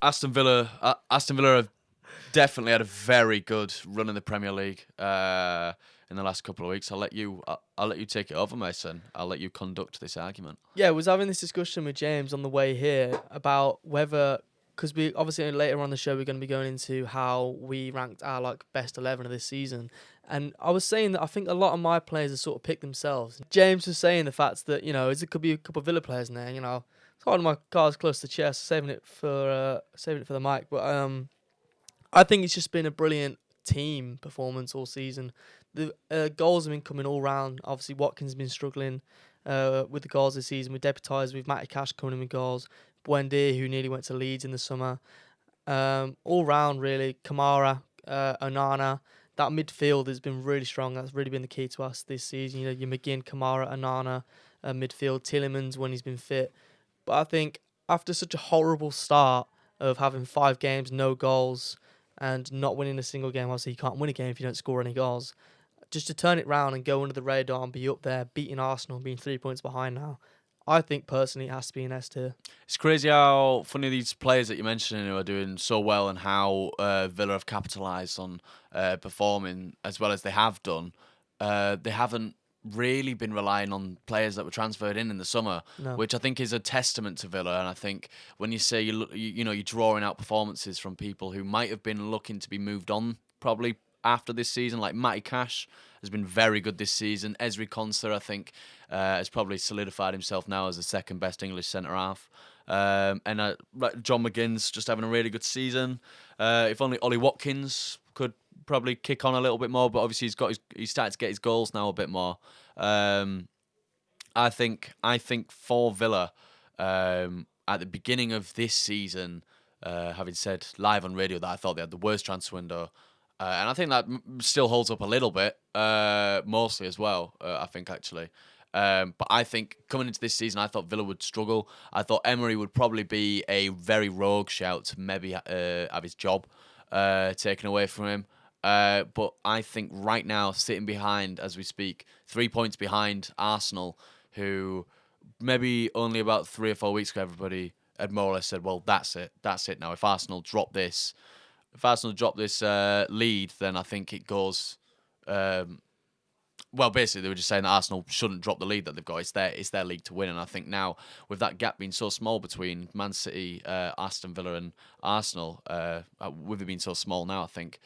Aston Villa have definitely had a very good run in the Premier League in the last couple of weeks. I'll let you take it over, Mason. I'll let you conduct this argument. Yeah, I was having this discussion with James on the way here about whether, because we obviously later on the show we're going to be going into how we ranked our best 11 of this season, and I was saying that I think a lot of my players have sort of picked themselves. James was saying the fact that it could be a couple of Villa players in there. It's holding my cards close to the chest, saving it for the mic, but I think it's just been a brilliant team performance all season. The goals have been coming all round. Obviously, Watkins has been struggling with the goals this season. We deputised with Matty Cash coming in with goals. Buendia, who nearly went to Leeds in the summer. All round, really. Kamara, Onana. That midfield has been really strong. That's really been the key to us this season. Your McGinn, Kamara, Onana, midfield. Tillemans when he's been fit. But I think after such a horrible start of having 5 games, no goals, and not winning a single game, obviously you can't win a game if you don't score any goals. Just to turn it round and go under the radar and be up there, beating Arsenal, being 3 points behind now, I think personally it has to be an S tier. It's crazy how funny these players that you're mentioning who are doing so well and how Villa have capitalised on performing as well as they have done. They haven't really been relying on players that were transferred in the summer, No. which I think is a testament to Villa. And I think when you say you're drawing out performances from people who might have been looking to be moved on probably after this season, like Matty Cash has been very good this season. Ezri Konsa, I think, has probably solidified himself now as the second best English centre half. And John McGinn's just having a really good season. If only Ollie Watkins could probably kick on a little bit more, but obviously he's started to get his goals now a bit more. I think for Villa, at the beginning of this season, having said live on radio that I thought they had the worst transfer window, and I think that still holds up a little bit, mostly as well, I think actually. But I think coming into this season, I thought Villa would struggle. I thought Emery would probably be a very rogue shout to maybe have his job taken away from him. But I think right now, sitting behind, as we speak, 3 points behind Arsenal, who maybe only about 3 or 4 weeks ago, everybody had more or less said, well, that's it now. If Arsenal drop this lead, then I think it goes... well, basically, they were just saying that Arsenal shouldn't drop the lead that they've got. It's their league to win. And I think now, with that gap being so small between Man City, Aston Villa and Arsenal, with it being so small now, I think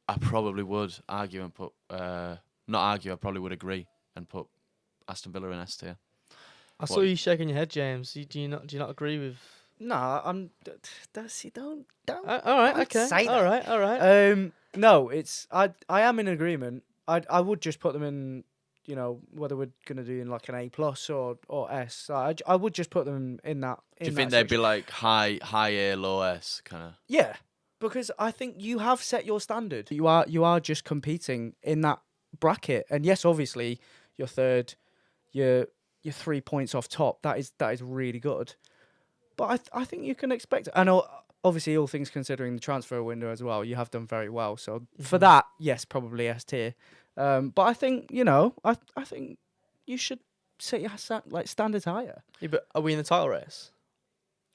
I probably would argue and put... not argue, I probably would agree and put Aston Villa in S tier. I saw you shaking your head, James. Do you not agree with... No, I'm. Don't. all right, don't okay. say all that. right. No, it's I am in agreement. I would just put them in. Whether we're gonna do in like an A plus or S. I would just put them in that. Do you think they'd be like high A, low S kind of? Yeah, because I think you have set your standard. You are just competing in that bracket, and yes, obviously you're third. You're 3 points off top. That is really good. But I think you can expect. I know, obviously, all things considering the transfer window as well, you have done very well. So for that, yes, probably S tier. But I think I think you should set your standards higher. Yeah, but are we in the title race?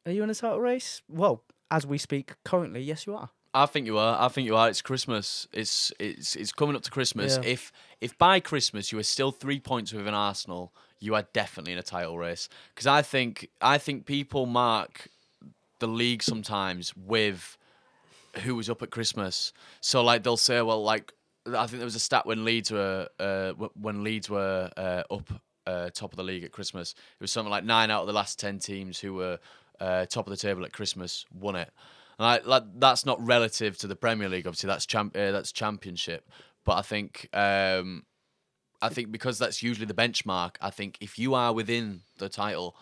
Are you in a title race? Well, as we speak currently, yes, you are. I think you are. It's Christmas. It's coming up to Christmas. Yeah. If by Christmas you are still 3 points within Arsenal, you are definitely in a title race. Because I think people mark the league sometimes with who was up at Christmas. So like they'll say, well, like I think there was a stat when Leeds were up top of the league at Christmas. It was something like 9 out of the last 10 teams who were top of the table at Christmas won it. And that's not relative to the Premier League. Obviously, that's Championship. But I think because that's usually the benchmark. I think if you are within the title,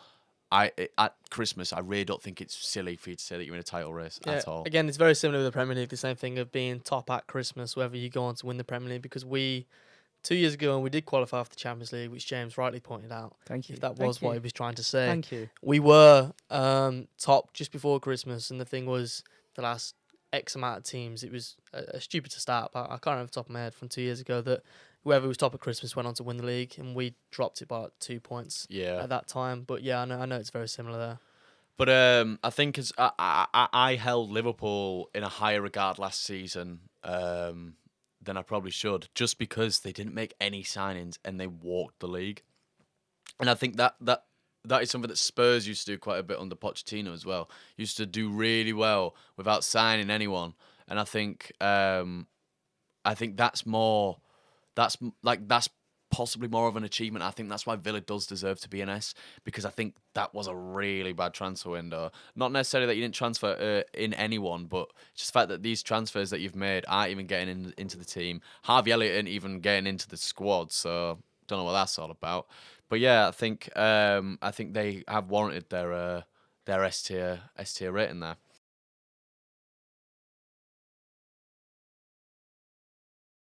at Christmas, I really don't think it's silly for you to say that you're in a title race at all. Again, it's very similar with the Premier League. The same thing of being top at Christmas, whether you go on to win the Premier League. Because 2 years ago, and we did qualify for the Champions League, which James rightly pointed out. Thank you. If that was what he was trying to say. Thank you. We were top just before Christmas, and the thing was, the last X amount of teams, it was stupid to start, but I can't remember off the top of my head from 2 years ago that whoever was top at Christmas went on to win the league, and we dropped it by 2 points at that time. But yeah, I know it's very similar there. But I think as I held Liverpool in a higher regard last season than I probably should, just because they didn't make any signings and they walked the league. And I think that is something that Spurs used to do quite a bit under Pochettino as well. Used to do really well without signing anyone. And I think that's more that's possibly more of an achievement. I think that's why Villa does deserve to be an S, because I think that was a really bad transfer window. Not necessarily that you didn't transfer in anyone, but just the fact that these transfers that you've made aren't even getting into the team. Harvey Elliott ain't even getting into the squad, so don't know what that's all about. But yeah, I think they have warranted their S tier rating there.